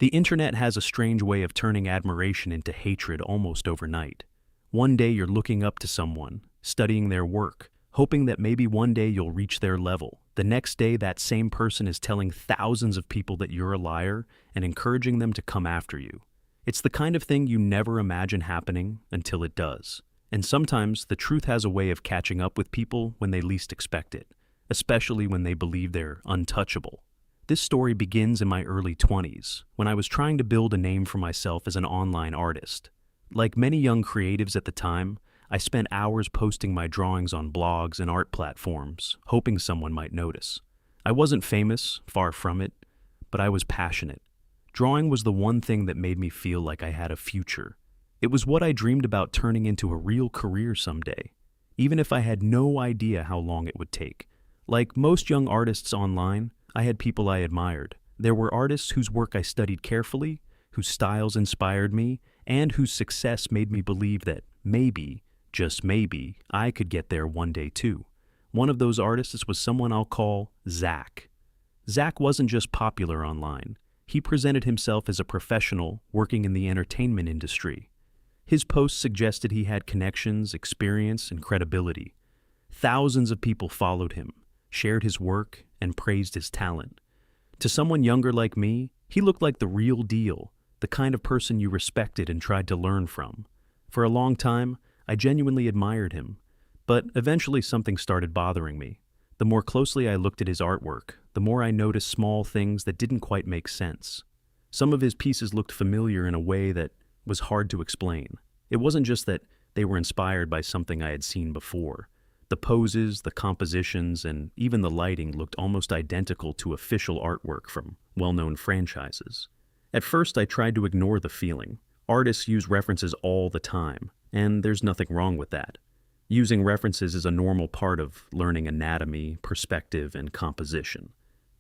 The internet has a strange way of turning admiration into hatred almost overnight. One day you're looking up to someone, studying their work, hoping that maybe one day you'll reach their level. The next day, that same person is telling thousands of people that you're a liar and encouraging them to come after you. It's the kind of thing you never imagine happening until it does. And sometimes the truth has a way of catching up with people when they least expect it, especially when they believe they're untouchable. This story begins in my early 20s, when I was trying to build a name for myself as an online artist. Like many young creatives at the time, I spent hours posting my drawings on blogs and art platforms, hoping someone might notice. I wasn't famous, far from it, but I was passionate. Drawing was the one thing that made me feel like I had a future. It was what I dreamed about turning into a real career someday, even if I had no idea how long it would take. Like most young artists online, I had people I admired. There were artists whose work I studied carefully, whose styles inspired me, and whose success made me believe that maybe, just maybe, I could get there one day too. One of those artists was someone I'll call Zach. Zach wasn't just popular online. He presented himself as a professional working in the entertainment industry. His posts suggested he had connections, experience, and credibility. Thousands of people followed him, shared his work, and praised his talent. To someone younger like me, he looked like the real deal, the kind of person you respected and tried to learn from. For a long time, I genuinely admired him, but eventually something started bothering me. The more closely I looked at his artwork, the more I noticed small things that didn't quite make sense. Some of his pieces looked familiar in a way that was hard to explain. It wasn't just that they were inspired by something I had seen before. The poses, the compositions, and even the lighting looked almost identical to official artwork from well-known franchises. At first, I tried to ignore the feeling. Artists use references all the time, and there's nothing wrong with that. Using references is a normal part of learning anatomy, perspective, and composition.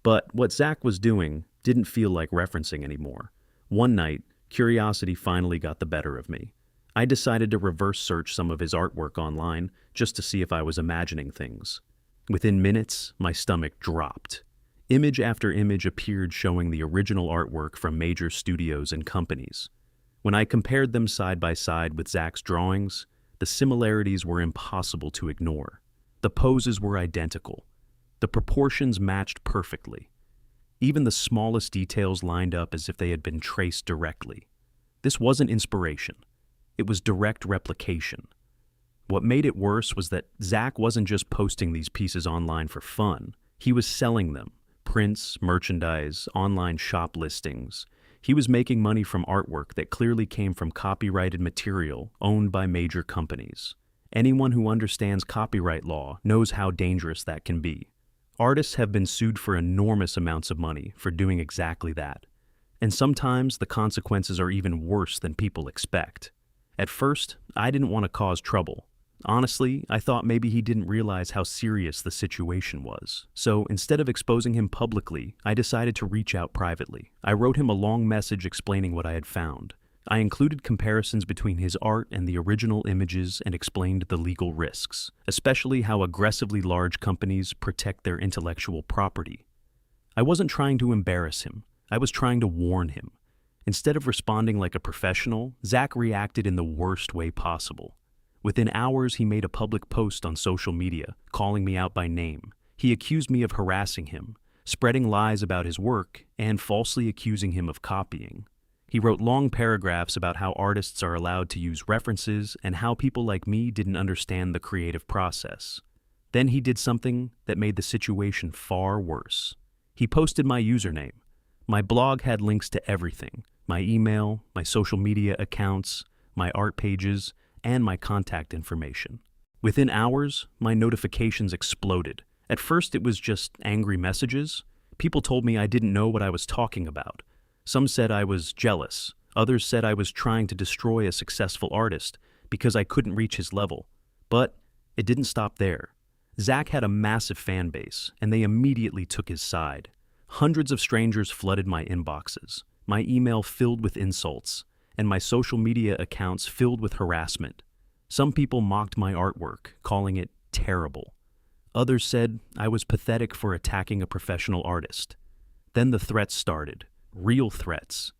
But what Zach was doing didn't feel like referencing anymore. One night, curiosity finally got the better of me. I decided to reverse search some of his artwork online just to see if I was imagining things. Within minutes, my stomach dropped. Image after image appeared showing the original artwork from major studios and companies. When I compared them side by side with Zach's drawings, the similarities were impossible to ignore. The poses were identical. The proportions matched perfectly. Even the smallest details lined up as if they had been traced directly. This wasn't inspiration. It was direct replication. What made it worse was that Zach wasn't just posting these pieces online for fun. He was selling them. Prints, merchandise, online shop listings. He was making money from artwork that clearly came from copyrighted material owned by major companies. Anyone who understands copyright law knows how dangerous that can be. Artists have been sued for enormous amounts of money for doing exactly that. And sometimes the consequences are even worse than people expect. At first, I didn't want to cause trouble. Honestly, I thought maybe he didn't realize how serious the situation was. So instead of exposing him publicly, I decided to reach out privately. I wrote him a long message explaining what I had found. I included comparisons between his art and the original images and explained the legal risks, especially how aggressively large companies protect their intellectual property. I wasn't trying to embarrass him. I was trying to warn him. Instead of responding like a professional, Zach reacted in the worst way possible. Within hours, he made a public post on social media, calling me out by name. He accused me of harassing him, spreading lies about his work, and falsely accusing him of copying. He wrote long paragraphs about how artists are allowed to use references and how people like me didn't understand the creative process. Then he did something that made the situation far worse. He posted my username. My blog had links to everything: my email, my social media accounts, my art pages, and my contact information. Within hours, my notifications exploded. At first, it was just angry messages. People told me I didn't know what I was talking about. Some said I was jealous. Others said I was trying to destroy a successful artist because I couldn't reach his level. But it didn't stop there. Zach had a massive fan base, and they immediately took his side. Hundreds of strangers flooded my inboxes, my email filled with insults, and my social media accounts filled with harassment. Some people mocked my artwork, calling it terrible. Others said I was pathetic for attacking a professional artist. Then the threats started, real threats.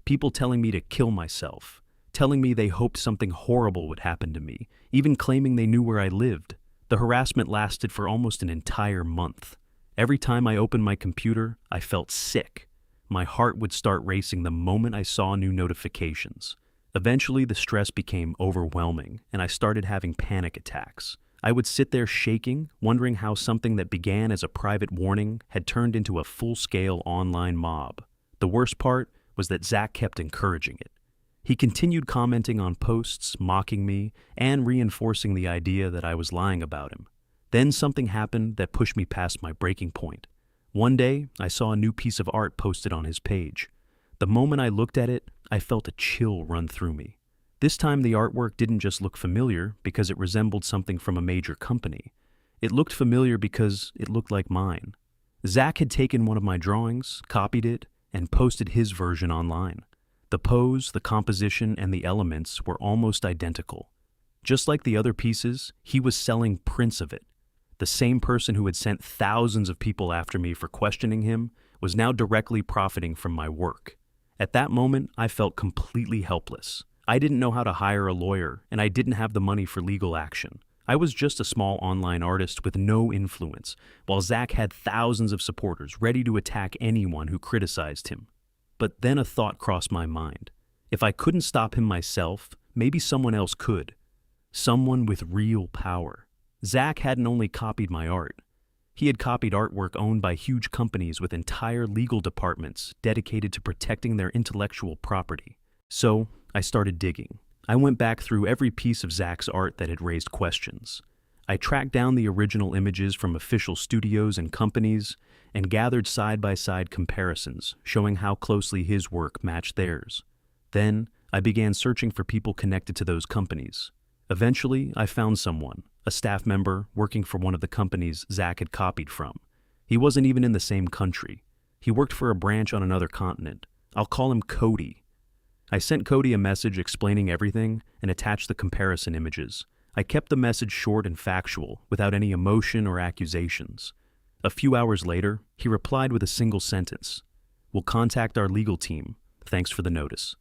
People telling me to kill myself, telling me they hoped something horrible would happen to me, even claiming they knew where I lived. The harassment lasted for almost an entire month. Every time I opened my computer, I felt sick. My heart would start racing the moment I saw new notifications. Eventually, the stress became overwhelming, and I started having panic attacks. I would sit there shaking, wondering how something that began as a private warning had turned into a full-scale online mob. The worst part was that Zach kept encouraging it. He continued commenting on posts, mocking me, and reinforcing the idea that I was lying about him. Then something happened that pushed me past my breaking point. One day, I saw a new piece of art posted on his page. The moment I looked at it, I felt a chill run through me. This time the artwork didn't just look familiar because it resembled something from a major company. It looked familiar because it looked like mine. Zach had taken one of my drawings, copied it, and posted his version online. The pose, the composition, and the elements were almost identical. Just like the other pieces, he was selling prints of it. The same person who had sent thousands of people after me for questioning him was now directly profiting from my work. At that moment, I felt completely helpless. I didn't know how to hire a lawyer, and I didn't have the money for legal action. I was just a small online artist with no influence, while Zach had thousands of supporters ready to attack anyone who criticized him. But then a thought crossed my mind. If I couldn't stop him myself, maybe someone else could. Someone with real power. Zach hadn't only copied my art. He had copied artwork owned by huge companies with entire legal departments dedicated to protecting their intellectual property. So, I started digging. I went back through every piece of Zach's art that had raised questions. I tracked down the original images from official studios and companies and gathered side-by-side comparisons showing how closely his work matched theirs. Then, I began searching for people connected to those companies. Eventually, I found someone, a staff member working for one of the companies Zach had copied from. He wasn't even in the same country. He worked for a branch on another continent. I'll call him Cody. I sent Cody a message explaining everything and attached the comparison images. I kept the message short and factual, without any emotion or accusations. A few hours later, he replied with a single sentence. "We'll contact our legal team. Thanks for the notice."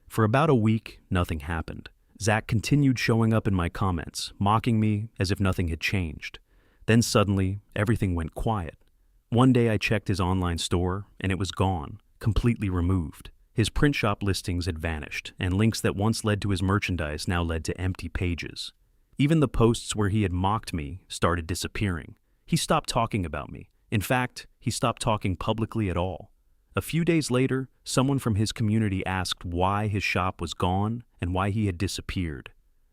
For about a week, nothing happened. Zach continued showing up in my comments, mocking me as if nothing had changed. Then suddenly, everything went quiet. One day I checked his online store, and it was gone, completely removed. His print shop listings had vanished, and links that once led to his merchandise now led to empty pages. Even the posts where he had mocked me started disappearing. He stopped talking about me. In fact, he stopped talking publicly at all. A few days later, someone from his community asked why his shop was gone and why he had disappeared.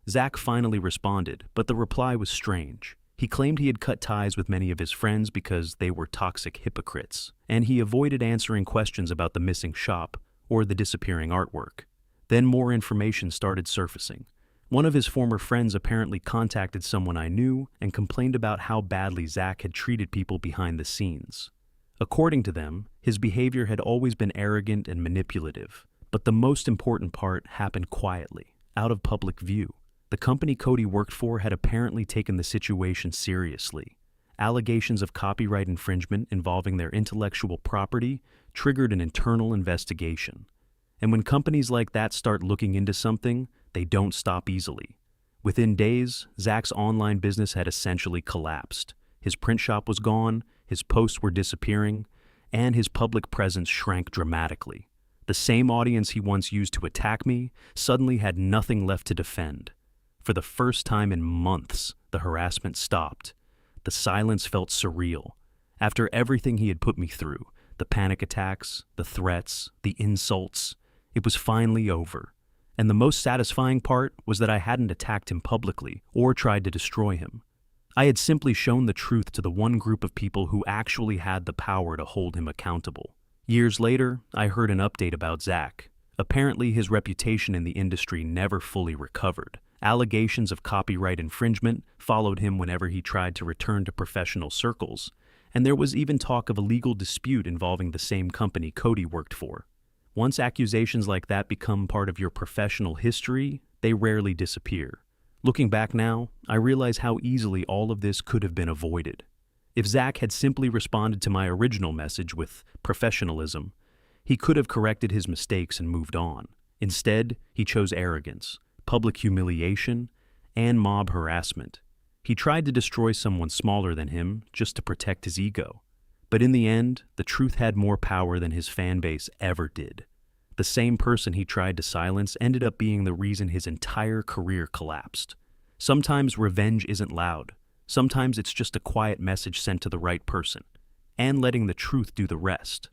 Zach finally responded, but the reply was strange. He claimed he had cut ties with many of his friends because they were toxic hypocrites, and he avoided answering questions about the missing shop or the disappearing artwork. Then more information started surfacing. One of his former friends apparently contacted someone I knew and complained about how badly Zach had treated people behind the scenes. According to them, his behavior had always been arrogant and manipulative, but the most important part happened quietly, out of public view. The company Cody worked for had apparently taken the situation seriously. Allegations of copyright infringement involving their intellectual property triggered an internal investigation. And when companies like that start looking into something, they don't stop easily. Within days, Zach's online business had essentially collapsed. His print shop was gone, his posts were disappearing, and his public presence shrank dramatically. The same audience he once used to attack me suddenly had nothing left to defend. For the first time in months, the harassment stopped. The silence felt surreal. After everything he had put me through, the panic attacks, the threats, the insults, it was finally over. And the most satisfying part was that I hadn't attacked him publicly or tried to destroy him. I had simply shown the truth to the one group of people who actually had the power to hold him accountable. Years later, I heard an update about Zach. Apparently, his reputation in the industry never fully recovered. Allegations of copyright infringement followed him whenever he tried to return to professional circles, and there was even talk of a legal dispute involving the same company Cody worked for. Once accusations like that become part of your professional history, they rarely disappear. Looking back now, I realize how easily all of this could have been avoided. If Zach had simply responded to my original message with professionalism, He could have corrected his mistakes and moved on. Instead, he chose arrogance, public humiliation, and mob harassment. He tried to destroy someone smaller than him just to protect his ego. But in the end, the truth had more power than his fan base ever did. The same person he tried to silence ended up being the reason his entire career collapsed. Sometimes revenge isn't loud. Sometimes it's just a quiet message sent to the right person, and letting the truth do the rest.